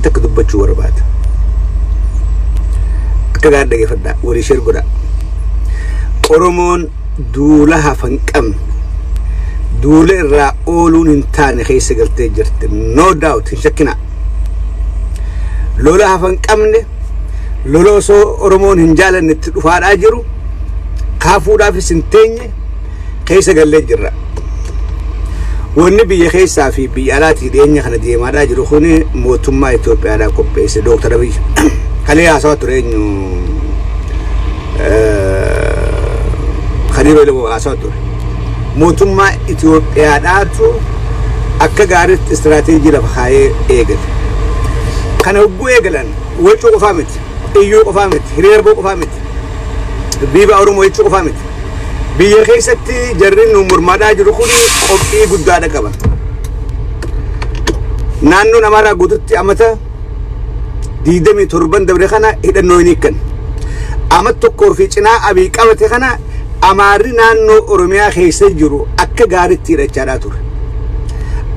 تكذب وربات كقعد دقي فدا ولي شرقنا أورمون دولها فنكم دول الرأولون انتاني خيس قلت جرت no doubt شكنا لولا فنكمني لولا سو أورمون هنجالا نتفاد أجرو كافودا في سنتين خيس قلت جرا والنبي خيسا في بيالاتي دينيا خنا دي ما أجرو خوني موتما إثيوبيا على كوبيس دكتور أبي خليها صوترين خلينا لو أساطور موتما إثيوبيا داتو أكجارت استراتيجي لفخاية إيجل كانوا بويجلان ويشو قفامت إيو قفامت هريربو قفامت بيبا أورمو يشو قفامت بيخيستي جرين نمر مادا جرخوني قبي قدادا كبا نانو نمارا قدرتي أمتا ديدمي تربان دبرخانا إذا نوينيكن أمت تكور في جنا أبي كامتي خنا أماري نانو أورميا خيسة جرو أكا غارت تيرا چاراتور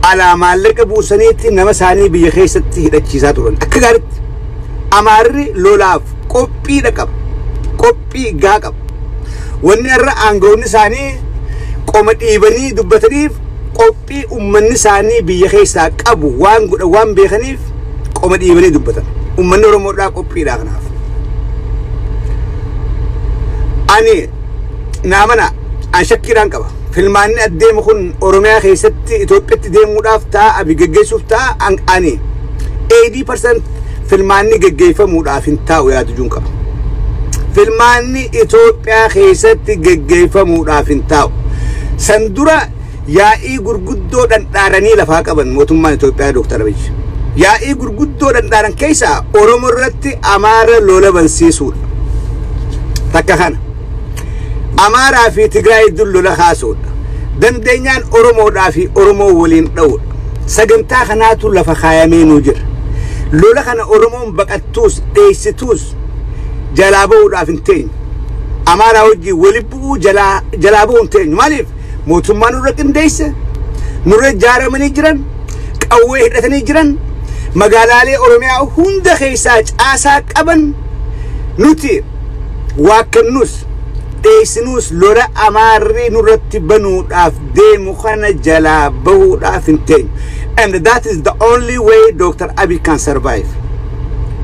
على مالك بوسانيتي نمساني بي خيسة تيرا چيزاتورن أكا غارت أماري لولاف كوبي دكب كوبي غاقب واني أرى أنغوني ساني قومت إيباني دبتريف كوبي أمني ساني بي خيسة كابو وان بيخنيف قومت إيباني دبتر أمني رمو دا كوبي دا خناف أني نامنا أشكران كبا فيلمان أديم خون أورميا خيستي إثيوبيا تديم مدافتا أبي جيجيسوفتا أني 80% فيلماني جيجيفا مدافين تاو يا تجون كبا فيلماني إثيوبيا خيستي جيجيفا مدافين تاو سندورا يا إي غرغدو داراني لفا كبن موتما إثيوبيا دكتور بيج يا إي غرغدو داران كيسا أورومرتي أمارا لولا بنسيسول تكهان أمارا في تجري دلوا لخاسود دندينيان أورمو دافي أورمو ولين دول سجنتا خناتو لفخايمين وجر لولا خنا أورمو بقتوس ديستوس جلابو دافنتين أمارا وجي ولبو جلابو انتين مالف موتما نوركن ديسة نور جارة من يجرن قوي هدتن يجرن مقالالي أورميا هند خيساج آساك أبن نوتي واكنوس ديسنوس لورا أماري نرتبنو داف ديمو خانا جلابو دافنتين and that is the only way Dr. Abiy can survive.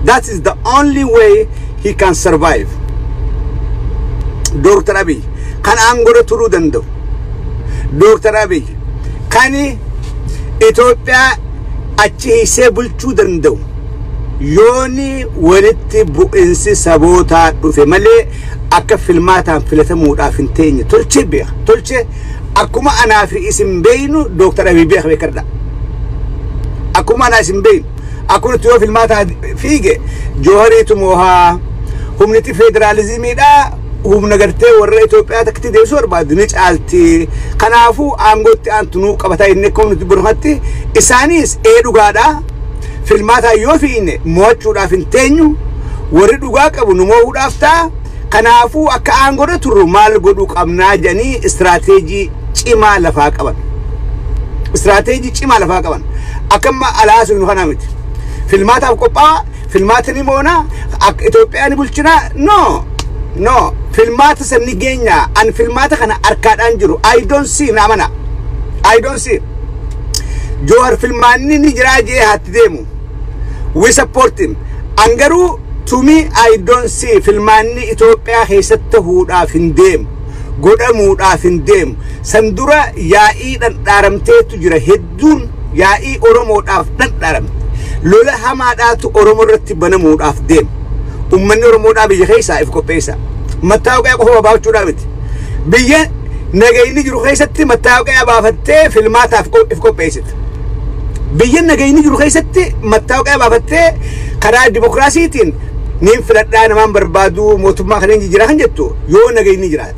That is the only way he can survive. Dr. Abiy kan angora turu dando. Dr. Abiy kani Ethiopia achi hise bulchu dando. يوني ولدت بؤنسي سبوتا في ملء أكف الماتان فلتمو دافنتين تلشي بيخ تلشي أكما أنا في اسم بينو دكتور أبي بيخ بكردا أكما أنا اسم بين أكون تيو في الماتان فيجي جوهري تموها هم نتي فيدراليزمي دا هم نغرتي ورأيتو بياتك تدي سور بعد نجعلتي خنافو أنغوتي أنتنو قبطا إنكم نتبرهاتي إسانيس إيدو غادا فيلماتا يوفيني موچو دافنتينيو وردو غاقبو نمو دافتا كنافو أكا أنغورة ترو مال قدو قبنا جاني استراتيجي چما لفا قبن استراتيجي چما لفا قبن أكما ألاسو نخنامت فيلماتا بقبا فيلماتا نمونا إثيوبيا نبولچنا نو فيلماتا سنجينيا أن فيلماتا خنا أركاد أنجرو I don't see نامنا I don't see جوهر فيلماني نجراجي هاتديمو we support him أنجرو to me I don't see فيلماني إثيوبيا خيسته دافنديم قدامو دافنديم سندورا يائي دارمتي تجرى هدون يائي أورمو دارم لولا هما داتو أورمو رتبنا مو دافديم أمني أورمو دابي خيسا إفكو بيسا متاوكا يقوم باوچو دامت بيان نجايني جرو خيستي متاوكا بافتي فيلماتا إفكو بيست بيان نجايني جرو خيستي متاوكا بافتي كرا ديمقراطيتين نين فلتان مان بربادو موتوما خلين جيران جتو يو نجايني جرات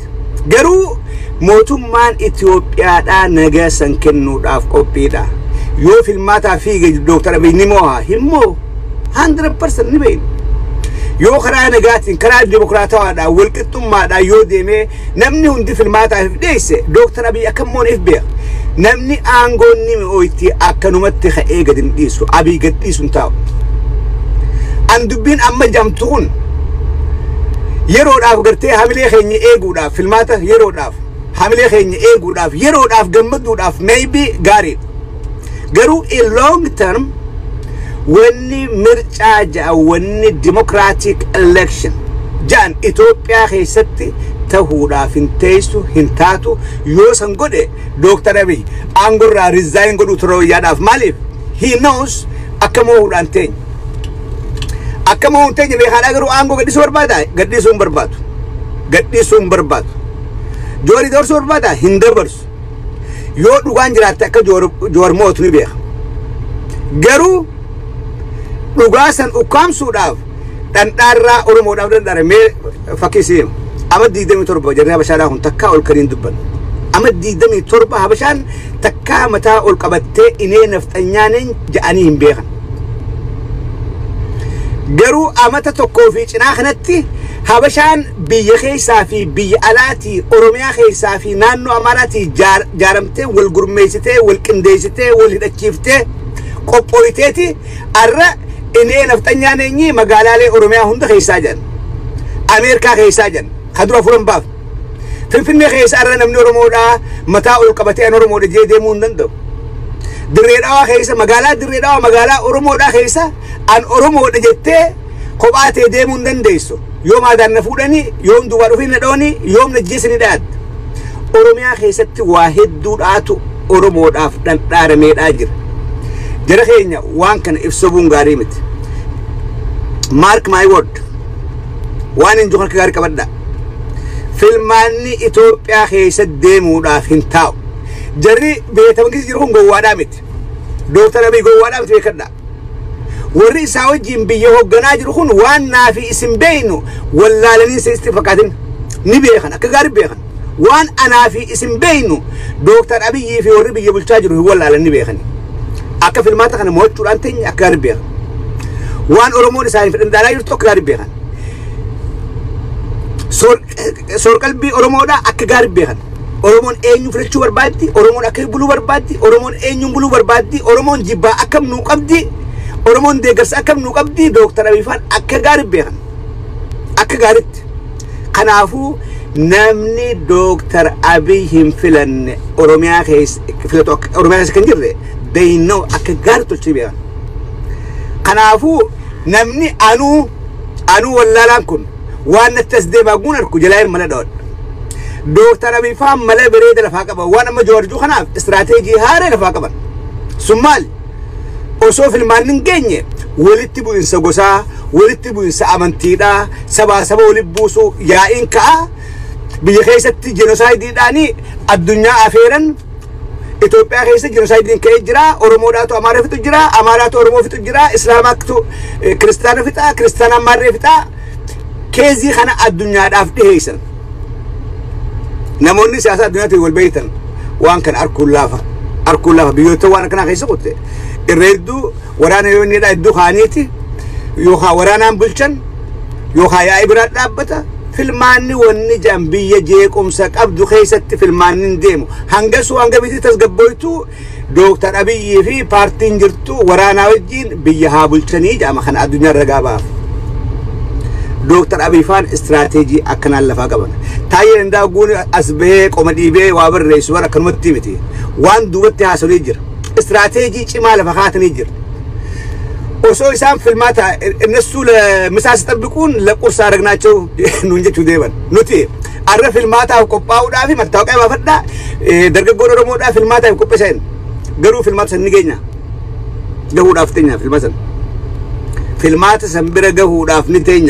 غرو موتومان إثيوبيا دا نجا سنكنو داف كوبيدا يو فيلماتا في دكتور أبي نيموها همو 100% نبين يو خرا نجاتين كرا ديمقراطية دا ولكتم ما دا يو ديمي نمني هندي فيلماتا في ديسة دكتور أبي أكمون إفبيع نمني أنغون نيمي أويتي أكنومت خيجة ديسو أبي قد ديسو نتاو an dubbin amma jamtuun yeroodhaaf gartee hamilee keenya eeguudhaaf filmaata yeroodhaaf hamilee keenya eeguudhaaf yeroodhaaf gammaduudhaaf maybe gaarii garuu in long term wanni mircaa ja'a wanni democratic election jaan Itoophiyaa keessatti tahuudhaaf hin teessu hin taatu yoo san godhe Dr. Abiy aangorraa resign godhu turooyyaadhaaf maaliif he knows akka moo'uudhaan teenya akka moo'uun teenya beekaadhaa garuu aangoo gadhiisuu barbaada gadhiisuu hin barbaadu joorii dabarsuu barbaada hin dabarsu yoo dhugaan jiraatte akka joor mootu ni beeka garuu dhugaa san ukkaamsuudhaaf dhandhaarraa Oromoodhaaf dhandhaaramee fakkii siima ama 27 jarri Habashaadhaa kun takkaa ol kaniin dubban ama 27 Habashaan takkaa mataa ol qabattee inee nafxanyaaneen ja'anii hin beekan garuu amata tokkoo fi cinaa kanatti Habashaan biyya keessaa fi biyya alaatii Oromiyaa keessaa fi naannoo Amaaraatii jaaramtee wal gurmeessitee wal qindeessitee wal hidhachiiftee qophooyteeti arra inee nafxanyaaneenyi magaalaalee Oromiyaa hunda keessaa jiran Ameerikaa keessaa jiran kadura furan baaf Finfinnee keessa arra namni Oromoodhaa mataa ol qabatee an Oromoodha jee deemuu hin danda'u Dirree Dhawaa keessa magaalaa Dirree Dhawaa magaalaa Oromoodhaa keessa an Oromoodha jettee kophaa ta'ee deemuu hin dandeessu yoom aadaan na fuudhanii yoom duubaa dhufanii na dhawanii yoom na jeesanii dhaadda Oromiyaa keessatti waa hedduudhaatu Oromoodhaaf dhandhaarameedhaa jira jara keenya waan kana ibsuun gaarii miti mark my word waan injo harka gaarii qabadha filmaanni Itoophiyaa keessatti deemuudhaaf hin taa'u jarri beekamtii jiru kun gowwaadhaa miti Dr. Abiy gowwaadhaa miti beekadha warri isaa wajjin biyya hoogganaa jiru kun waan naafi isin beeynu wallaalanii seesti fakkaatin ni beekan akka gaarii beekan waan anaafi isin beeynu Dr. Abiy fi warri biyya bulchaa jiru wallaalan ni beekani akka filmaata kana mo'achuudhaan teenya akka gaarii beekan waan Oromoon isaanii fedhan daalaa jirtu akka gaarii beekan soor qalbii Oromoodhaa akka gaarii beekan Oromoon eenyu filachuu barbaaddi Oromoon akka buluu barbaaddi Oromoon eenyuun buluu barbaaddi Oromoon jibbaa akkam nuu qabdi Oromoon deeggarsa akkam nuu qabdi Dr. Abiy faan akka gaarii beekan akka gaariitti kanaafuu namni Dr. Abiy hin filanne Oromiyaa keessa filatu Oromiyaa keessa kan jirre they know akka gaarii tolchee beekan kanaafuu namni anuu wallaalaan kun waan natti as deemaa guun arku jalaa'in mala dhawadha Dr. Abiy faan mala bareeda lafaa qaban waan amma joorjuu kanaaf istirateejii haaraa lafaa qaban sun maali osoo filmaanni hin geenye walitti bu'insa gosaa walitti bu'insa amantiidhaa sabaa saba walitti buusuu yaa'iin ka'a biyya keessatti jenoosaaydiidhaanii addunyaa afeeran Itoophiyaa keessa jenoosaaydiin ka'ee jira Oromoodhaatu Amaaraa fixu jira Amaaraatu Oromoo fixu jira Islaamaatu Kiristaana fixa Kiristaana Amaarree fixa keezii kana addunyaadhaaf dhiheessan namoonni siyaasaa addunyaatti wal beeytan waan kana arkuun laafa biyyoota waan akkanaa keessa qotte irreedduu waraana yoo inni dha iddoo kaaniiti yookaan waraanaan bulchan yookaan yaa'ii biraa dhaabbata filmaanni wanni jaan biyya jeequmsa qabdu keessatti filmaanni deemu hanga biti tasgabboytu Dr. Abiy fi paartiin jirtu waraanaa wajjin biyya haa bulchanii jaama kana addunyaa ragaa baaf Dr. Abiy faan istirateejii akkanaan lafaa qaban taayee indaa guun as bahee qoma dhiibee waa barreessu bara akkanumatti miti waan duubatti haasawanii jira istirateejii cimaa lafa kaatanii jira osoo isaan filmaata እነሱ ለምሳስ ጠብቁን ለቁርስ አረግናቸው ኑንጀቹ ደበን ኑቲ አረ filmaata ቆጳውዳፊ መታወቂያ ባፈዳ ደርገጎ ኦሮሞዳ filmaata ቆጳሰን ገሩ filmaata ሰንገኛ ገሁዳፍተኛ filmaata ሰንብረ ገሁዳፍ ንተኛ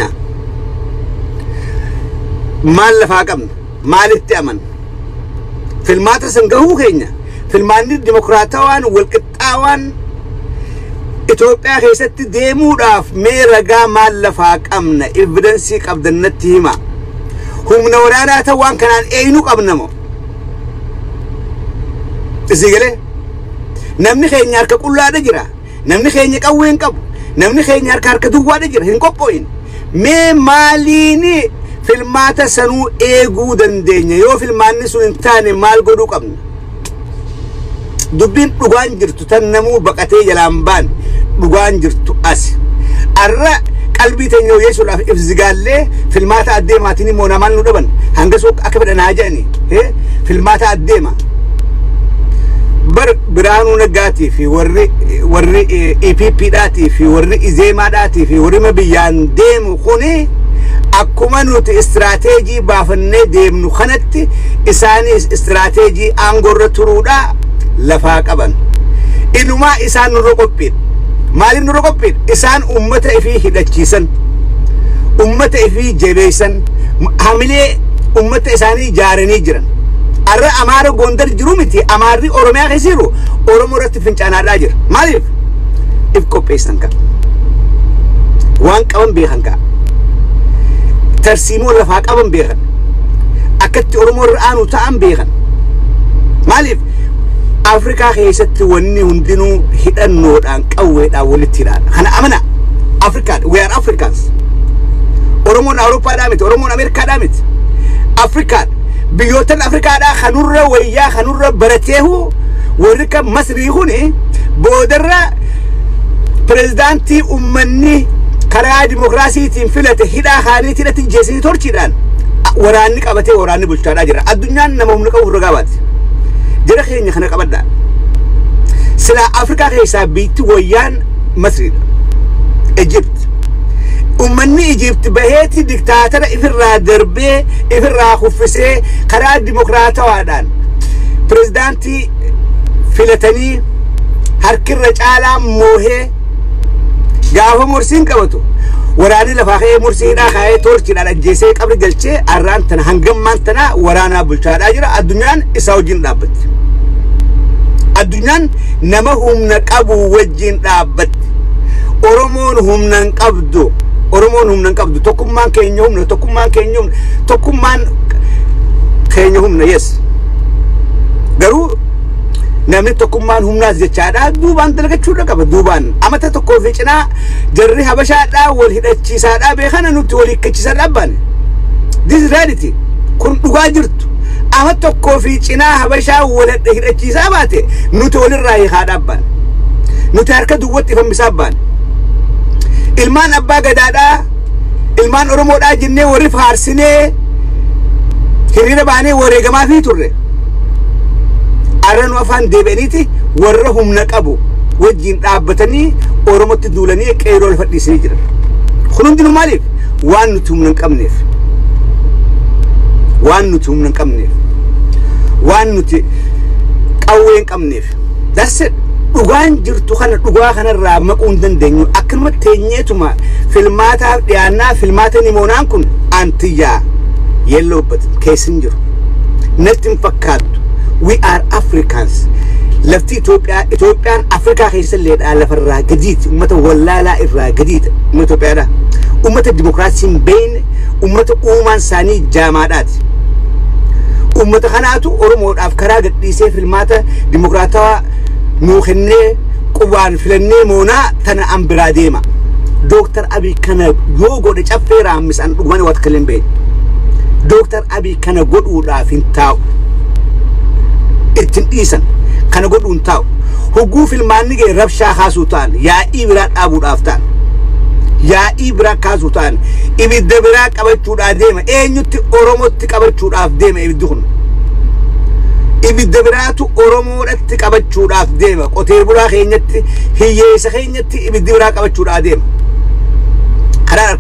ማለፋ ቀም ማልት ያመን filmaata ሰንገሁ ከኛ filmaanni ዲሞክራታዋን ወልቅጣዋን Itoophiyaa keessatti deemuudhaaf mee ragaa maal lafaa qabna evidensii qabdannatti hima humna waraanaa ta'uu waan kanaan eenyu qabnamo isigale namni keenya harka qullaadha jira namni keenya qawween qabu namni keenya harka duwwaadha jira hin qophooyin mee maaliini filmaata sanuu eeguu dandeenya yoo filmaanni sun hin taane maal godhuu qabna dubbiin dhugaan jirtu tan namuu baqatee jalaan baan dhugaan jirtu as arra qalbii teenya yesuudhaaf ifzigaallee filmaata addeemaatiin immoo namaan nu dhaban hanga suuq akka fedhanaa jedhani filmaata addeema bar Biraanuu Naggaatii fi warri EPP dhaatii fi warri Izeemaa dhaatii fi warri mabiyyaan deemu kuni akkuma nuti istirateejii baafannee deemnu kanatti isaanis istirateejii aangorra turuudha lafaa qaban inumaa isaan nurra qophiin maaliif nurra qophiin isaan ummata ifii hidhachiisan ummata ifii jabeessan hamilee ummata isaanii ijaaranii jiran arra Amaara Gondar jiru miti Amaarri Oromiyaa keessiru Oromoo irratti fincaanaadhaa jira maaliif if qopheessan ka waan qaban beekan ka tarsiimoo lafaa qaban beekan akkatti Oromoo irra aanu ta'an beekan maaliif Afrikaa keessatti wanni hundinuu hidhannoodhaan qawweedhaan walitti hidhaadha kana amana Afrikaa we are Africans Oromoon Awurooppaadhaa miti Oromoon Ameerikaadhaa miti Afrikaa biyyoottan Afrikaadhaa kanurra wayyaa kanurra barateehu warri kan Masrii kuni boodarra pirezidaantii ummanni karaa dimokiraasiitiin filate hidhaa kaaniitiin ati jeesanii torchiidhaan waraanni qabatee waraanni bulchaadhaa jira addunyaan nama humna qabu irra gaabaati jira keenya kana qabadhaa sila Afrikaa keessaa biitti wayyaan Masriidha Egypt ummanni Egypt baheeti diktaatara ifirraa darbee ifirraa kuffisee karaa dimokiraatawaadhaan pirezidaantii filatanii harkirra caalaa moohee gaafa mursiin qabatu waraanni lafaa ka'ee mursiidhaa ka'ee torchiidhaan ajjeesee qabri galchee arraan tana hangammaan tana waraanaa bulchaadhaa jira addunyaan isa wajjin dhaabbatti addunyaan nama humna qabu wajjin dhaabbatti Oromoon humnan qabdu Oromoon humnan qabdu tokkummaan keenya humna yes garuu namni tokkummaan humnaas jechaadha duubaan dalagachuudha qaba duubaan amata tokkoo fi cinaa jarri habashaadhaa wal hidhachiisaadhaa beekana nuti wal hiikkachiisaadhaa baane this reality kun dhugaa jirtu amata tokkoo fi cinaa habashaa wal hidhachiisaa baate nuti walirraa hiikaadhaa baane nuti harka duwwatti fammisaa baane ilmaan abbaa gadaadhaa ilmaan Oromoodhaa jennee warri faarsinee hiriira baanee wareegamaa fi turre aranu afaan deebi'aniiti warra humna qabu wajjin dhaabbatanii Oromootti duulanii qeeroo lafa dhiisanii jiran kun hundinuu maaliif waan nuti humna hin qabneef waan nuti qawwee hin qabneef that's it dhugaan jirtu kana dhugaa kanarraa maquu hin dandeenyu akkuma teenyeetuma filmaataaf dhiyaannaa filmaata nimoonaan kun antiyyaa yelloobat keessin jiru natti hin fakkaattu we are Africans lafti Itoophiyaan Afrikaa keessalleedhaa lafarraa gadiiti ummata wallaalaa irraa gadiita ummata Itoophiyaadhaa ummata dimokiraasiin beeyne ummata uumaan isaanii jaamaadhaati ummata kanaatu Oromoodhaaf karaa gadhiisee filmaata dimokiraatawaa nuukhennee qubaan filannee moonaa tana ambiraa deema Dr. Abiy kana yoo godhe caffee raammisan dhugumani waata kalleen beeyne Dr. Abiy kana godhuudhaaf hin taa'u ittin dhiisan kana godhuun taa'u hogguu filmaanni gee rabshaa kaasuu ta'an yaa'ii biraa dhaabuudhaaf ta'an yaa'ii biraa kaasuu ta'an ibidda biraa qabachuudhaaf deema eenyutti Oromootti qabachuudhaaf deema ibiddi kun ibidda biraatu Oromoodhatti qabachuudhaaf deema qotee bulaa keenyatti hiyyeessa keenyatti ibiddi biraa qabachuudhaaf deema kanaan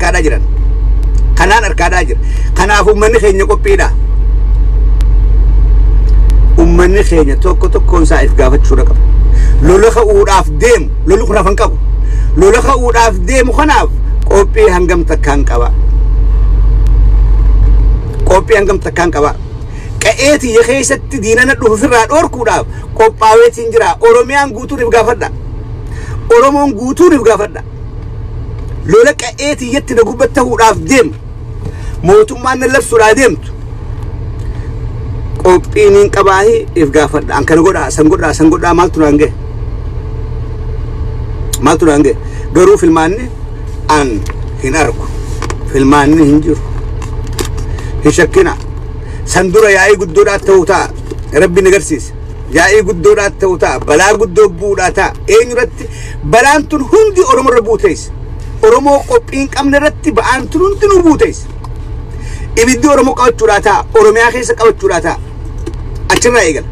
arkaadhaa jira kanaaf ummanni keenya qophiidha ummanni keenya tokkoon isaa if gaafachuudha qaba lola ka'uudhaaf deemu lolli kun hafan qabu lola ka'uudhaaf deemu kanaaf qophii hangam takkaan qaba qa'eeti keessatti diinana dhufirraa dhoorkuudhaaf qophaaweetiin jira Oromiyaan guutuun if gaafadha Oromoon guutuun if gaafadha lola qa'eeti yetti na gubbattahuudhaaf deemu mootummaan labsuudhaa deemtu qophiin qabaahi if gaafadha an kana godhaa san godhaa maaltu naange garuu filmaanni an hin argu filmaanni hin jiru hin shakkina sandura yaa'ii guddoodhaa ta'uu ta'a rabbi nagarsiise yaa'ii guddoodhaa ta'uu ta'a balaa guddoo bu'uudhaa ta'a eenyurratti balaan tun hundi Oromoo irra buutees Oromoo qophiin qabne irratti ba'aan turuun nu buutees. Ibiddi Oromoo qabachuudhaa ta'a. Oromiyaa keessa qabachuudhaa ta'a. Achirraa eegala.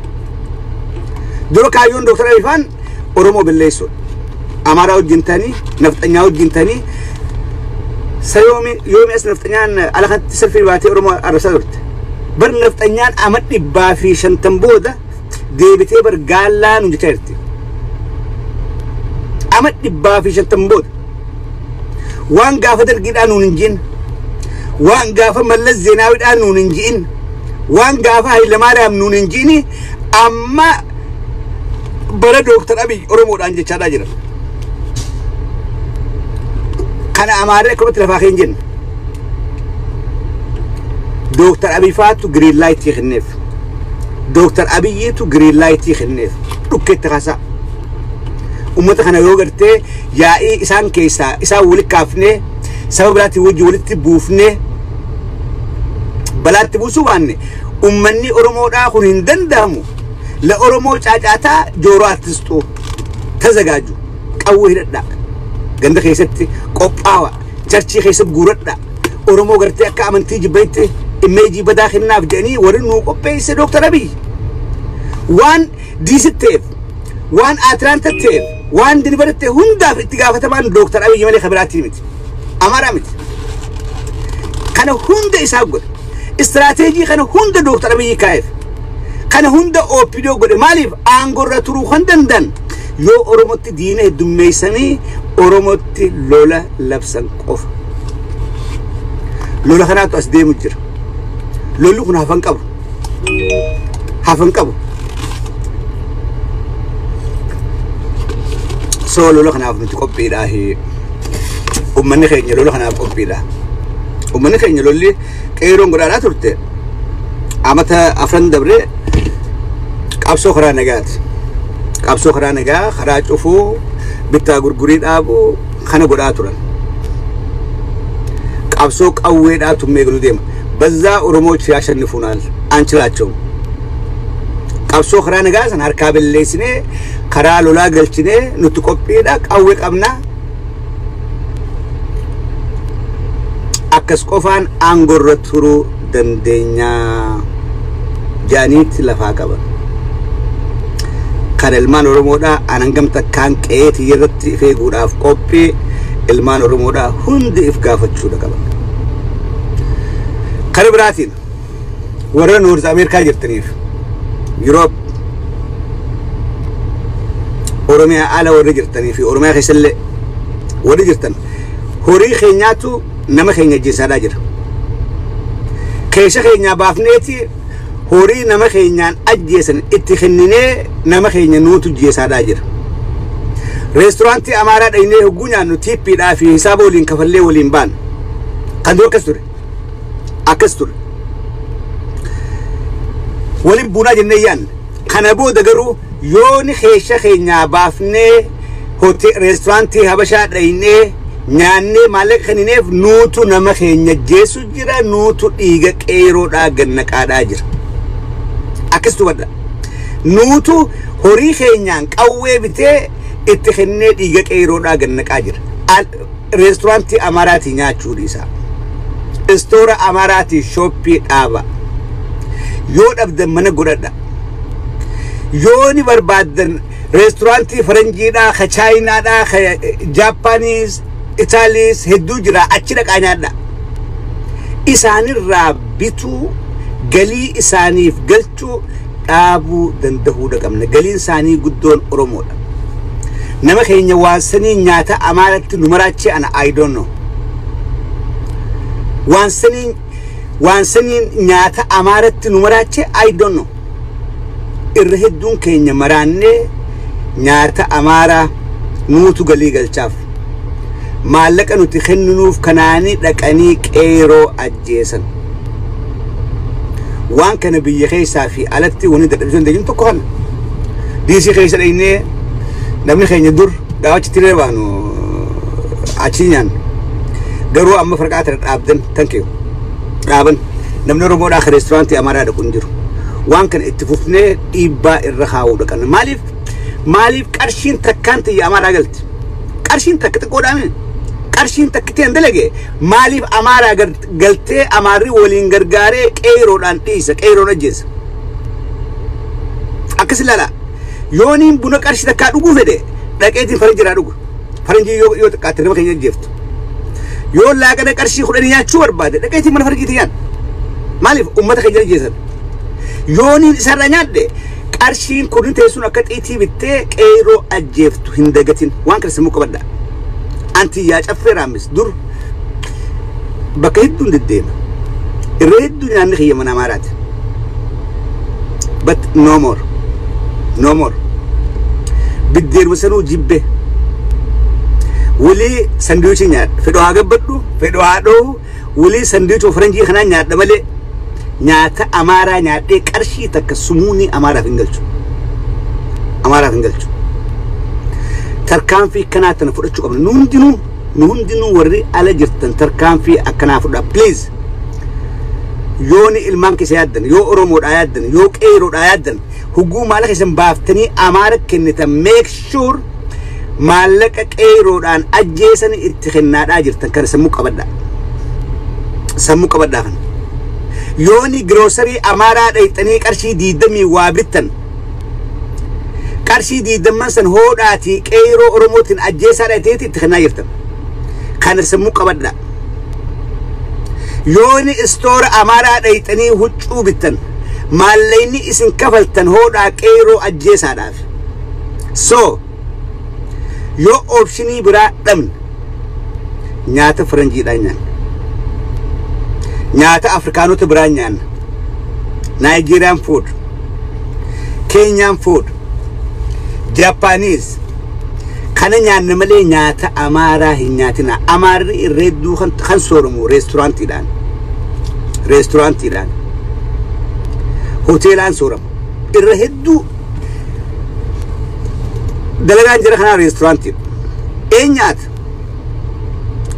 Dura kaayyoon Dr. Abiyyi Oromoo balleessuudha. Amaaraa hojjintanii, nafxanyaa hojjintanii, yoomi as nafxanyaan alakatti salphii baatee Oromoo arrabsaa turte. Bar nafxanyaan ama 150 booda deebitee bar gaallaa nu jechaa jirti. Ama 150 booda. Waan gaafa dargiidhaan nuun hin jiin. Waan gaafa Mallas Zeenaawiidhaan nuun hin jiin. Waan gaafa Hayilamaariyaam nuun hin jiin. Amma bara Dr. Abiyyi Oromoodhaan jechaadhaa jira. Kana Amaaraa akkamitti lafaa keenya jenna. Dr. Abiyyi faatu green light kenneef. Dr. Abiyyiitu green light kenneef. Dhukkeetti kaasaa. Ummata kana yoo gartee yaa'ii isaan keessaa isaan walitti kaafnee sababa biraatti walitti buufnee balaatti buusuu baanne ummanni Oromoodhaa kun hin danda'amu. La Oromoo caacaataa jooroo artistuu tazagaaju qawwee hidhadhaa. Ganda keessatti qophaawa charchii keessatti guuradhaa. Oromoo gartee akka amantii jibbaatti imeejii badaa kennaaf jedhanii warri nuu qopheesse Dr. Abiyyi. Waan diisitteef, waan Atlantatteef, waan dinibaratteef hundaaf itti gaafatamaan Dr. Abiyyi malee kabiraatti miti. Amaaraa miti. Kana hunda isaa godhe. Istirateejii kana hunda Dr. Abiyyi kaa'eef. Kana hunda OPDO godhe. Maaliif aangorra turuu kan dandan yoo Oromotti diina heddummeessanii Oromotti lola labsan qofa. Lola kanaatu as deemu jira. Lolli kun hafan qabu. Hafan qabu. So lola kanaaf nuti qophiidhaa. Ummanni keenya lola kanaaf qophiidha. Ummanni keenya lolli qeeroon godhaadhaa turte. Amata afran dabre qabsoo karaa nagaati. Qabsoo karaa nagaa, karaa cufuu, bittaa gurgurii dhaabuu kana godhaa turan. Qabsoo qawweedhaa tummee galuu deema. Bazzaa Oromoo yaashannifuunaal aanchilaachoo. Qabsoo karaa nagaa san harkaa balleessinee karaa lolaa galchinee nuti qophiidha qawwee qabnaa. Akkas qofaan aangorra turuu dandeenyaa jaaniitti lafaa qaban. Kan ilmaan Oromoodhaa anangam takkaan qeetii irratti ifeeguudhaaf qophii ilmaan Oromoodhaa hundi if gaafachuudha qaban. Kana biraatiin warra Noorz Ameerikaa jirtaniif Yuroop Oromiyaa ala warra jirtanii fi Oromiyaa keessallee warri jirtan horii keenyaatu nama keenya jeesaadhaa jira. Keessa keenyaa baafneeti horii nama keenyaan ajjeesan itti kenninee nama keenya nuutu jeesaadhaa jira. Reesturaantii Amaaraa dhaynee hogguu nyaannu tiippiidhaa fi hisaaba waliin kafallee waliin baan. Kan dura akkas ture. Akkas ture. Waliin buunaa jennee yaanne. Kana booda garuu yooni keessa keenyaa baafnee reesturaantii Habashaa dhaynee nyaannee maallaqa kennineef nuutu nama keenya jeesu jira, nuutu dhiiga qeeroodhaa gannaqaadhaa jira. Akkas tubadha. Nuutu horii keenyaan qawwee bitee itti kennee dhiiga qeeroodhaa gannaqaa jira. Reesturaantii Amaaraatii nyaachuu dhiisaa. Istoora Amaaraatii shooppii dhaaba. Yoo dhabdan mana godhadha. Yoo ni barbaaddan reesturaantii Faranjiidhaa, ka Chaayinaadhaa, ka Jaappaaniis, Itaaliis hedduu jira achi dhaqaa nyaadha. Isaanirraa bituu galii isaaniif galchuu dhaabuu danda'uudha qabna. Galiin isaanii guddoon Oromoodha. Nama keenya waan sanii nyaata Amaaratti nu maraachee ana I don't know. Waan sanii nyaata Amaaratti nu maraachee I don't know. Irra hedduun keenya maraannee nyaata Amaaraa nuutu galii galchaaf. Maallaqa nuti kennunuuf kanaanii dhaqanii qeeroo ajjeesan. Waan kana biyya keessaa fi alatti wani dadhabsiisan deemuun tokko kana. Diisii keessa dhaynee namni keenya dur daawachi tiree baanu achi nyaan. Garuu amma farqaa tana dhaabdan tankeewu. Dhaaban namni Oromoodhaa ka reesturaantii Amaaraa dhaqu hin jiru. Waan kana itti fufnee dhiibbaa irra kaa'uu dhaqan. Maaliif qarshiin takkaan ta'e Amaaraa galti. Qarshiin takka xiqqoodhaame. qarshiin takkiteen dalage maaliif amaaraa galtee amaarri waliin gargaaree qeeroodhaan dhiisa qeeroon ajjeesa akkas ilaala yooniin buna qarshii takkaa dhuguu fedhe dhaqeetiin faranjiraa dhugu faranjii yoo xiqqaatte nama keenya ajjeeftu yoo laaqana qarshii 10 nyaachuu barbaade dhaqeetiin mana faranjiitii nyaan maaliif ummata keenya ajjeesan yooniin isarra nyaadde qarshiin kun teessuun akka xiitii bittee qeeroo ajjeeftu hin dagatin waan kana sammuu qabadda anti yaa caffeeraamis dur bakka hedduun deddeema irra hedduu nyaanni kiyya mana amaaraati but no more biddeeruma sanuu jibbe wali sandwichi nyaadha fedhoo haa gabbadhu fedhoo haa dhohu wali sandwichi faranjii kanaa nyaadha malee nyaata amaaraa nyaadhee qarshii takka sumuunii amaaraaf hin galchu tarkaanfii akkanaa tana fudhachuu qabna nu hundinuu warri ala jirtan tarkaanfii akkanaa fudha please yooni ilmaan keessa yaaddan yoo oromoodhaa yaaddan yoo qeeroodhaa yaaddan hugguu maallaqa keessan baaftanii amaara kennitan make sure maallaqa qeeroodhaan ajjeesanii itti kennaadhaa jirtan kana sammuu qabadhaa kana yooni grocery amaaraa dhayxanii qarshii 20 waa bittan qarshii 20 san hoodhaatii qeeroo oromootiin ajjeesaa dhayteeti itti kennaa jirtan kana sammuu qabadhaa yooni istoora amaaraa dhayxanii huccuu bittan maallayni isin kafaltan hoodhaa qeeroo ajjeesaadhaaf so yoo optionii biraa dhabne nyaata faranjiidhaan nyaanna nyaata afrikaanota biraa nyaanna Nigerian food Kenyan food Japanese kana nyaanna malee nyaata amaaraa hin nyaatina amaarri irreedduu kan sooramu restaurantiidhaan hoteelaan sooramu irra hedduu dalagaan jira kanaa restaurantii nyaata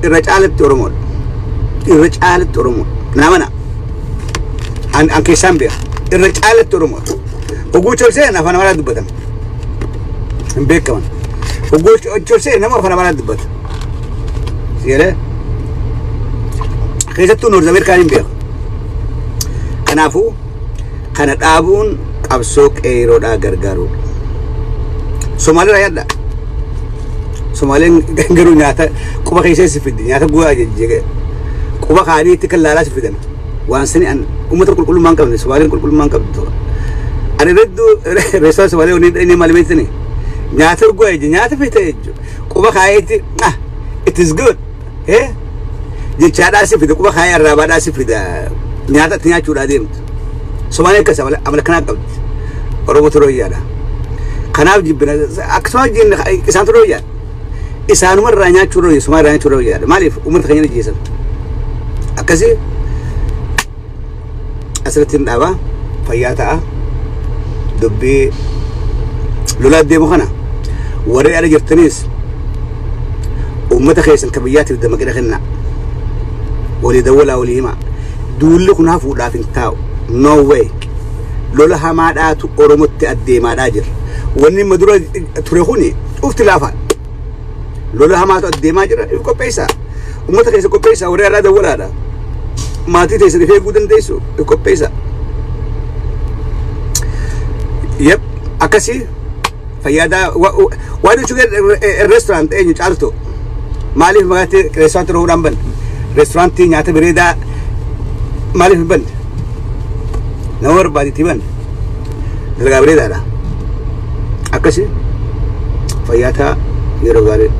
irra caalatti oromoo namana an keessaan beeka irra caalatti oromoo oguu cholsee afaan amaaraa dubbatan hin beekaman oguu cholsee nama afaan amaaraa dubbata siyalee keessattuu noord ameerikaan hin beeka kanaafuu kana dhaabuun qabsoo qeeroodhaa gargaaruudha Somalia yadda Somalian garuu nyaata quba keessaa si fiddi nyaata bu'aa jejjege quba kaanii itti kallaalaa si fidan waan sani an ummata qulqullummaan qabne Somalian qulqullummaan qabdu ani reddu reesoo Somalian inni maalimeetini nyaata bu'aa jejje nyaata fite jejju quba kaayiti it is good jechaadhaa si fida quba kaayii arraabaadhaa si fida nyaata itti nyaachuudhaa deemtu Somalian akkasa amala kanaa qabdi Oromoo turooyyaadha kanaaf jibbina akkasuma jinn isaan turooyyaa isaanuma irraa nyaachuu rooyyaa Somaaliyaa irraa nyaachuu rooyyaa maaliif ummata keenya ajjeesan akkasii asirratti hin dhaabaa fayyaa ta'a dubbii lolaa deemu kana warri ala jirtaniis ummata keessan ka biyyaatiif dammaqina kennaa walii dawwalaa walii himaa duulli kun hafuudhaaf hin taa'u no way lola hamaadhaatu oromotti addeemaadhaa jira wanni madura ture kuni ufti laafaan lola hamaatu addeemaa jira qopheessaa ummata keessa qopheessaa warri alaa dawwalaadha maatii teessan ifee eeguu dandeessu qopheessaa yep akkasii fayyaadaa waan jechuun restaurant eenyu caaltu maaliif magaatti restaurant rohuudhaan banne restaurantii nyaata bireedaa maaliif banne nama barbaaditti banne dalagaa bireedaadha akkasii fayyaataa yeroo gaarii